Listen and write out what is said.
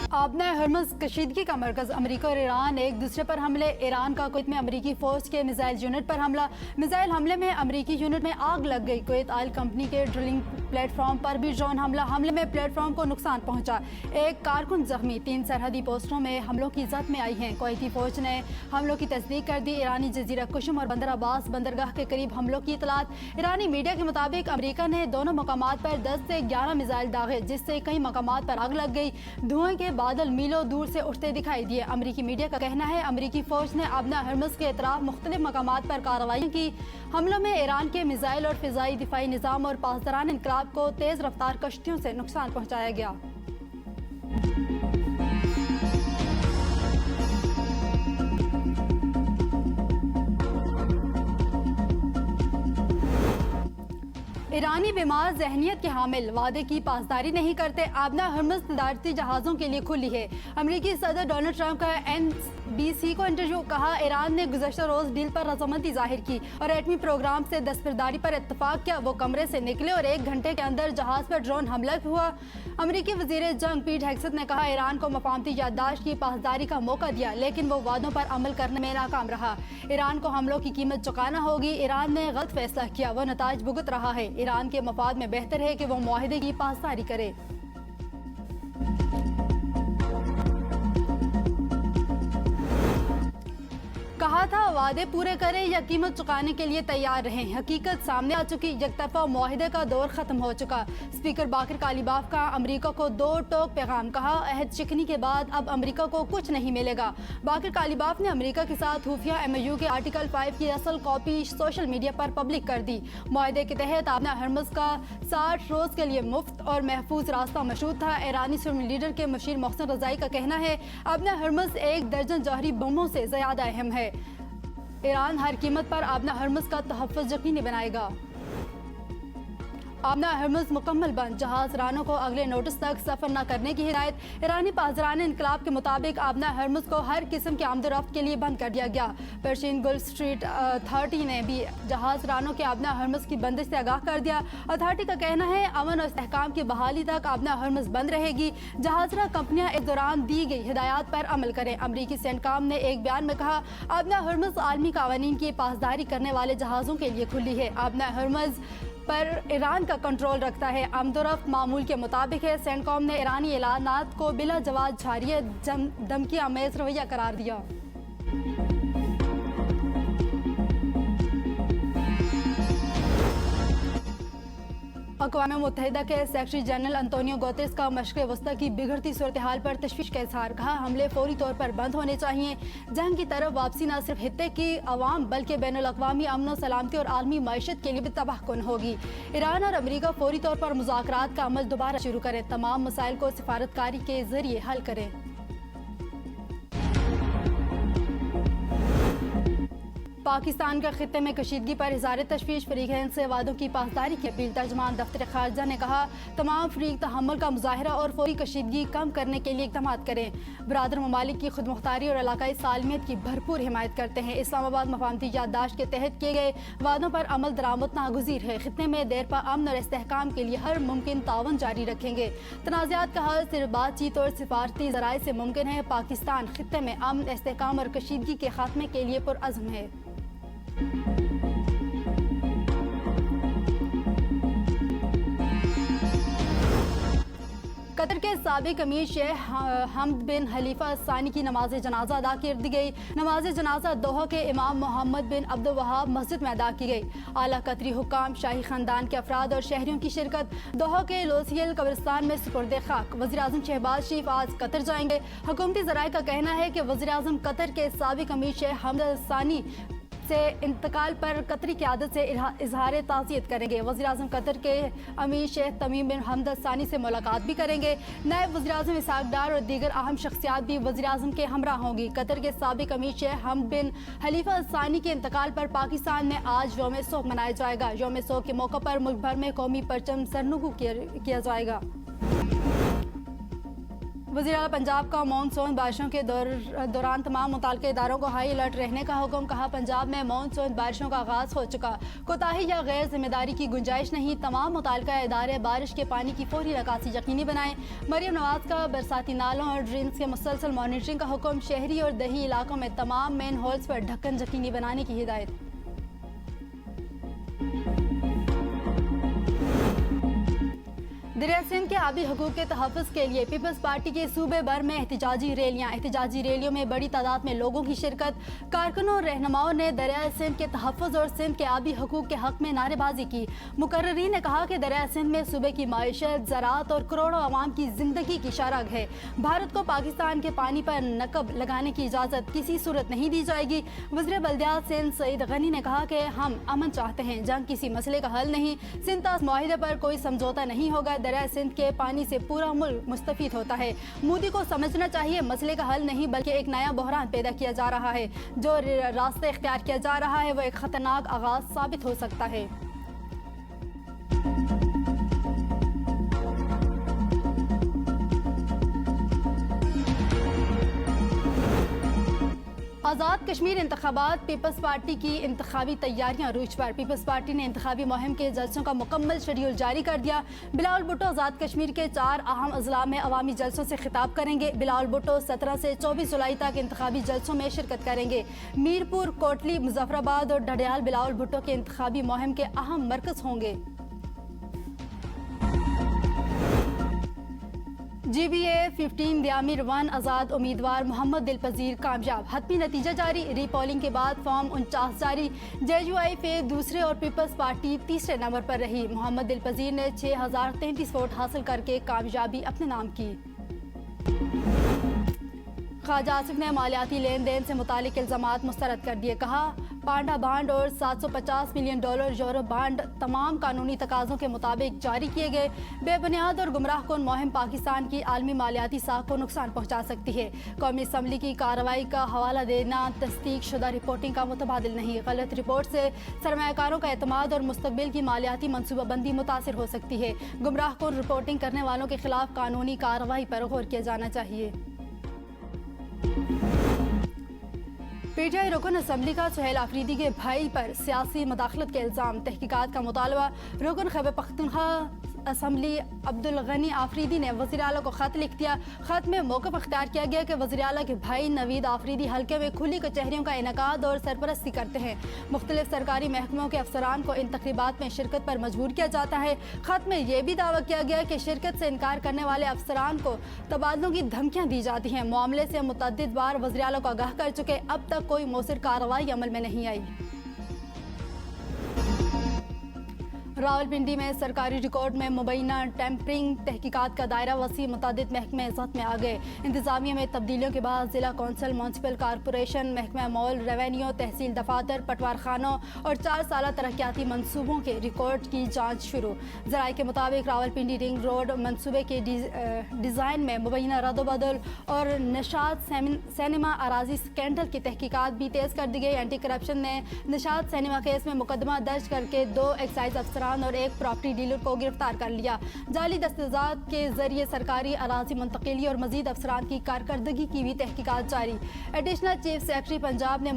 आबना हरमज़ कशीदगी का मरकज़ अमेरिका और ईरान एक दूसरे पर हमले। ईरान का कुवैत में अमेरिकी फ़ौज के मिसाइल यूनिट पर हमला। मिसाइल हमले में अमेरिकी यूनिट में आग लग गई। कुवैत ऑयल कंपनी के ड्रिलिंग प्लेटफॉर्म पर भी ड्रोन हमला। हमले में प्लेटफॉर्म को नुकसान पहुंचा। एक कारकुन जख्मी। 3 सरहदी पोस्टों में हमलों की जद में आई हैं। कुवैती फ़ौज ने हमलों की तस्दीक कर दी। ईरानी जजीरा कुशम और बंदर अब्बास बंदरगाह के करीब हमलों की इतलात। ईरानी मीडिया के मुताबिक अमेरिका ने दोनों मकामात पर 10 से 11 मिसाइल दागे, जिससे कई मकामात पर आग लग गई। धुएं के बादल मीलों दूर से उठते दिखाई दिए। अमेरिकी मीडिया का कहना है अमेरिकी फ़ौज ने आबना हरमज़ के अतराफ मुख्तलिफ मकामात पर कार्रवाई की। हमलों में ईरान के मिसाइल और फ़िज़ाई दिफाई निज़ाम और पासदारान इनकलाब को तेज़ रफ्तार कश्तियों से नुकसान पहुँचाया गया। ईरानी बीमार जहनियत के हामिल वादे की पासदारी नहीं करते। आबना हरमज़ तजारती जहाज़ों के लिए खुली है। अमेरिकी सदर डोनाल्ड ट्रंप का NBC को इंटरव्यू। कहा ईरान ने गुज़श्ता रोज़ डील पर रज़ामंदी जाहिर की और एटमी प्रोग्राम से दस्तबरदारी पर इत्तफाक किया। वो कमरे से निकले और 1 घंटे के अंदर जहाज़ पर ड्रोन हमला हुआ। अमेरिकी वज़ीर जंग पीट हेगसेथ ने कहा ईरान को मफाहमती याददाश्त की पासदारी का मौका दिया, लेकिन वो वादों पर अमल करने में नाकाम रहा। ईरान को हमलों की कीमत चुकाना होगी। ईरान ने गलत फैसला किया, वो नताज भुगत रहा है। ईरान के मफाद में बेहतर है कि वो मुआहदे की पासदारी करे। कहा था वादे पूरे करें या कीमत चुकाने के लिए तैयार रहें। हकीकत सामने आ चुकी। यकतरफा मुआहदे का दौर खत्म हो चुका। स्पीकर बाकर कालीबाफ का अमेरिका को 2 टोक पैगाम। कहा अहद शिकनी के बाद अब अमेरिका को कुछ नहीं मिलेगा। बाकर कालीबाफ ने अमेरिका के साथ खुफिया MOU के आर्टिकल 5 की असल कॉपी सोशल मीडिया पर पब्लिक कर दी। मुआहदे के तहत आबना हरमज़ का 60 रोज़ के लिए मुफ्त और महफूज रास्ता मशरूत था। ईरानी सुन्नी लीडर के मशीर मोहसिन रज़ाई का कहना है आबना हरमज़ 1 दर्जन जौहरी बमों से ज़्यादा अहम है। ईरान हर कीमत पर आबना हरमज़ का तहफ़्फ़ुज़ यकीनी बनाएगा। आबना हरमज़ मुकम्मल बंद। जहाज़ रानों को अगले नोटिस तक सफ़र न करने की हिदायत। ईरानी पासदारान इनकलाब के मुताबिक आबना हरमज़ को हर किस्म के आमदोरफ्त के लिए बंद कर दिया गया। पर्शियन गल्फ स्ट्रीट अथॉरिटी ने भी जहाज़ रानों के आबना हरमज़ की बंदिश से आगाह कर दिया। अथॉरिटी का कहना है अमन और इस्तेहकाम की बहाली तक आबना हरमज़ बंद रहेगी। जहाज़रा कंपनियां इस दौरान दी गई हिदायत पर अमल करें। अमरीकी सेंटकॉम ने एक बयान में कहा आबना हरमज़ आलमी कानून की पासदारी करने वाले जहाज़ों के लिए खुली है। आबना हरमज़ पर ईरान का कंट्रोल रखता है। आमदोरफ्त मामूल के मुताबिक है। सेंटकॉम ने ईरानी ऐलानात को बिला जवाब जारी धमकी आमेज रवैया करार दिया। अक़वाम मुत्तहिदा के सेक्रेटरी जनरल अंतोनियो गुतेरेस का मशरिक़ वस्ता की बिगड़ती सूरत हाल पर तशवीश का इज़हार। कहा हमले फौरी तौर पर बंद होने चाहिए। जंग की तरफ वापसी न सिर्फ खित्ते की अवाम बल्कि बैनुल अक़वामी अमन और सलामती और आलमी मईशत के लिए भी तबाहकुन होगी। ईरान और अमेरिका फौरी तौर पर मुज़ाकरात का अमल दोबारा शुरू करें। तमाम मसाइल को सिफारतकारी के जरिए हल करें। पाकिस्तान का खित्ते में कशीदगी पर इज़हार तशवीश। फ़रीक़ैन से वादों की पासदारी की अपील। तर्जुमान दफ्तर ख़ारजा ने कहा तमाम फ़रीक़ तहम्मुल का मुज़ाहरा और फौरी कशीदगी कम करने के लिए इक़दाम करें। बरादर ममालिक की खुद मुख्तारी और इलाकाई सालमियत की भरपूर हिमायत करते हैं। इस्लामाबाद मफाहमती याददाश्त के तहत किए गए वादों पर अमल दरामद नागुज़ीर है। खित्ते में देरपा अमन और इस्तेहकाम के लिए हर मुमकिन तावन जारी रखेंगे। तनाज़ात का हल सिर्फ बातचीत और सिफारती ज़राए से मुमकिन है। पाकिस्तान खित्ते में अमन, इस्तेहकाम और कशीदगी के खात्मे के लिए पुरअज़्म है। कतर के साबिक अमीर शेख हमद बिन खलीफा सानी की नमाज जनाजा अदा कर दी गई। नमाज जनाजा दोहा के इमाम मोहम्मद बिन अब्दुल वहाब मस्जिद में अदा की गई। आला कतरी हुक्काम, शाही खानदान के अफराद और शहरियों की शिरकत। दोहा के लोसियल कब्रिस्तान में सुपुर्द खाक। वज़ीर आज़म शहबाज शरीफ आज कतर जाएंगे। हुकूमती ज़राए का कहना है कि वज़ीर आज़म कतर के साबिक अमीर शेख हमद सानी से इंतकाल पर कतरी क़यादत से इजहार ताज़ियत करेंगे। वज़ीर आज़म कतर के अमीर शेख तमीम बिन हमद सानी से मुलाकात भी करेंगे। नायब वज़ीर आज़म इसहाक डार और दीगर अहम शख्सियात भी वज़ीर आज़म के हमरा होंगी। कतर के साबिक अमीर शेख हमद बिन खलीफा सानी के इंतकाल पर पाकिस्तान में आज यौम सोग मनाया जाएगा। यौम सोग के मौके पर मुल्क भर में कौमी परचम सरनगू किया जाएगा। वज़ीर आला पंजाब का मानसून बारिशों के दौरान तमाम मुताल्लिक़ा इदारों को हाई अलर्ट रहने का हुक्म। कहा पंजाब में मानसून बारिशों का आगाज़ हो चुका, कोताही या गैर जिम्मेदारी की गुंजाइश नहीं। तमाम मुताल्लिक़ा इदारे बारिश के पानी की फौरी निकासी यकीनी बनाएं। मरियम नवाज का बरसाती नालों और ड्रेन्स के मुसलसल मॉनिटरिंग का हुक्म। शहरी और दही इलाकों में तमाम मेन होल्स पर ढक्कन यकीनी बनाने की हिदायत। दरिया सिंध के आबी हकूक़ के तहफ़्फ़ुज़ के लिए पीपल्स पार्टी के सूबे भर में एहतजाजी रैलियों में बड़ी तादाद में लोगों की शिरकत। कारकुनों और रहनुमाओं ने दरिया सिंध के तहफ़्फ़ुज़ और सिंध के आबी हकूक़ के हक़ में नारेबाजी की। मुकर्ररीन ने कहा कि दरिया सिंध में सूबे की माइशत, ज़राअत और करोड़ों अवाम की ज़िंदगी की शरग है। भारत को पाकिस्तान के पानी पर नकब लगाने की इजाज़त किसी सूरत नहीं दी जाएगी। वज़ीर बल्दियात सिंध सईद गनी ने कहा कि हम अमन चाहते हैं, जंग किसी मसले का हल नहीं। सिंध तास मुआहिदे पर कोई समझौता नहीं होगा। दरिया सिंध के पानी से पूरा मुल्क मुस्तफीद होता है। मोदी को समझना चाहिए मसले का हल नहीं बल्कि एक नया बहरान पैदा किया जा रहा है। जो रास्ता इख्तियार किया जा रहा है वो एक खतरनाक आगाज साबित हो सकता है। आज़ाद कश्मीर इंतखाबात। पीपल्स पार्टी की इंतखाबी तैयारियां रूज पर। पीपल्स पार्टी ने इंतखाबी मुहिम के जलसों का मुकम्मल शेड्यूल जारी कर दिया। बिलावल भुट्टो आज़ाद कश्मीर के 4 अहम अजला में अवामी जलसों से खिताब करेंगे। बिलावल भुट्टो 17 से 24 जुलाई तक इंतखाबी जलसों में शिरकत करेंगे। मीरपुर, कोटली, मुजफ्फराबाद और ढडियाल बिलावल भुट्टो के इंतखाबी मुहिम के अहम मरकज होंगे। GBA 15 दियामिर 1 आज़ाद उम्मीदवार मोहम्मद दिलपजीर कामयाब। हतमी नतीजा जारी। रीपोलिंग के बाद फॉर्म 49 जारी। JUI फे दूसरे और पीपल्स पार्टी तीसरे नंबर पर रही। मोहम्मद दिलपजीर ने 6033 वोट हासिल करके कामयाबी अपने नाम की। ख्वाजा आसिफ ने मालियाती लेन देन से मुतालिक इल्ज़ामात मुस्तरद कर दिए। कहा पांडा बांड और $750 मिलियन यूरो बांड तमाम कानूनी तकाज़ों के मुताबिक जारी किए गए। बेबुनियाद और गुमराह कुन मुहिम पाकिस्तान की आलमी मालियाती साख को नुकसान पहुँचा सकती है। कौमी असम्बली की कार्रवाई का हवाला देना तस्दीक शुदा रिपोर्टिंग का मुतबादिल नहीं। गलत रिपोर्ट से सरमायाकारों का एतमाद और मुस्तकबिल की मालियाती मनसूबाबंदी मुतासिर हो सकती है। गुमराह कुन रिपोर्टिंग करने वालों के खिलाफ कानूनी कार्रवाई पर गौर किया जाना चाहिए। PTI रुकन असम्बली का सुहेल आफरीदी के भाई पर सियासी मुदाखलत के इल्ज़ाम। तहकीकात का मुतालबा। रुकन खैबर पख्तूनख्वा असम्बली अब्दुल गनी आफरीदी ने वज़ीर आला को ख़त लिख दिया। ख़त में मौक़िफ़ अख्तियार किया गया कि वज़ीर आला के भाई नवीद आफरीदी हल्के में खुली कचहरियों का इनेकाद और सरपरस्ती करते हैं। मुख्तलिफ सरकारी महकमों के अफसरान को इन तकरीबात में शिरकत पर मजबूर किया जाता है। ख़त में यह भी दावा किया गया कि शिरकत से इनकार करने वाले अफसरान को तबादलों की धमकियाँ दी जाती हैं। मामले से मुतअद्दिद बार वज़ीर आला को आगाह कर चुके, अब तक कोई मौसर कार्रवाई अमल में नहीं आई। रावलपिंडी में सरकारी रिकॉर्ड में मुबैना टेम्परिंग तहकीकात का दायरा वसी। मुतादिद महकमे इज़्ज़त में आ गए। इंतज़ामिया में तब्दीलियों के बाद ज़िला कौंसिल, म्यूनसिपल कॉरपोरेशन, महकमा मॉल, रेवेन्यू, तहसील दफातर, पटवार खानों और 4 साला तरक्याती मनसूबों के रिकॉर्ड की जाँच शुरू। ज़राए के मुताबिक रावलपिंडी रिंग रोड मनसूबे के डिज़ाइन में मुबैना रद्दोबदल और निशात सिनेमा अराजी स्कैंडल की तहकीकात भी तेज़ कर दी गई। एंटी करप्शन ने निशात सिनेमा केस में मुकदमा दर्ज करके 2 एक्साइज अफसरान और एक प्रॉपर्टी डीलर को गिरफ्तार कर लिया। जाली दस्तावेज़ात के जरिए सरकारी अराजी मुंतकिली और मजीद अफसरान की कारकर्दगी की भी तहकीकात जारी। एडिशनल चीफ सेक्रेटरी पंजाब ने